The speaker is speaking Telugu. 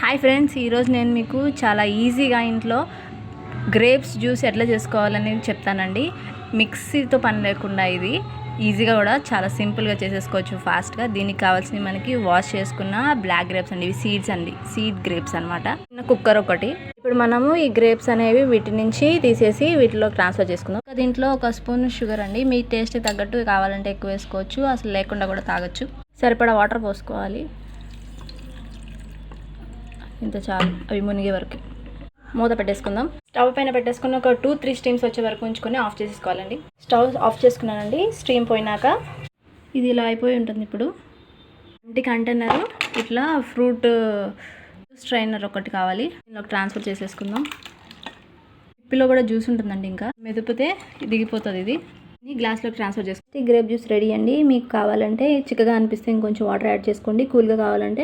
హాయ్ ఫ్రెండ్స్, ఈరోజు నేను మీకు చాలా ఈజీగా ఇంట్లో గ్రేప్స్ జ్యూస్ ఎట్లా చేసుకోవాలని చెప్తానండి. మిక్సీతో పని లేకుండా ఇది ఈజీగా కూడా చాలా సింపుల్గా చేసేసుకోవచ్చు ఫాస్ట్గా. దీనికి కావాల్సినవి మనకి వాష్ చేసుకున్న బ్లాక్ గ్రేప్స్ అండి, ఇవి సీడ్స్ అండి, సీడ్ గ్రేప్స్ అనమాట. కుక్కర్ ఒకటి. ఇప్పుడు మనము ఈ గ్రేప్స్ అనేవి వీటి నుంచి తీసేసి వీటిలో ట్రాన్స్ఫర్ చేసుకుందాం. దీంట్లో ఒక స్పూన్ షుగర్ అండి, మీ టేస్ట్ తగ్గట్టు కావాలంటే ఎక్కువ వేసుకోవచ్చు, అసలు లేకుండా కూడా తాగొచ్చు. సరిపడా వాటర్ పోసుకోవాలి, ఇంత చాలు, అవి మునిగే వరకు. మూత పెట్టేసుకుందాం. స్టవ్ పైన పెట్టేసుకుని ఒక 2-3 స్టీమ్స్ వచ్చే వరకు ఉంచుకొని ఆఫ్ చేసేసుకోవాలండి. స్టవ్ ఆఫ్ చేసుకున్నానండి. స్టీమ్ పోయినాక ఇది ఇలా అయిపోయి ఉంటుంది. ఇప్పుడు ఇంటి కంటైనర్ ఇట్లా ఫ్రూట్ స్ట్రైనర్ ఒకటి కావాలి, దీనిలోకి ట్రాన్స్ఫర్ చేసేసుకుందాం. పిల్లో కూడా జ్యూస్ ఉంటుందండి, ఇంకా మెదిపితే దిగిపోతుంది. ఇది గ్లాస్లోకి ట్రాన్స్ఫర్ చేసుకోండి. గ్రేప్ జ్యూస్ రెడీ అండి. మీకు కావాలంటే చిక్కగా అనిపిస్తే ఇంకొంచెం వాటర్ యాడ్ చేసుకోండి, కూల్గా కావాలంటే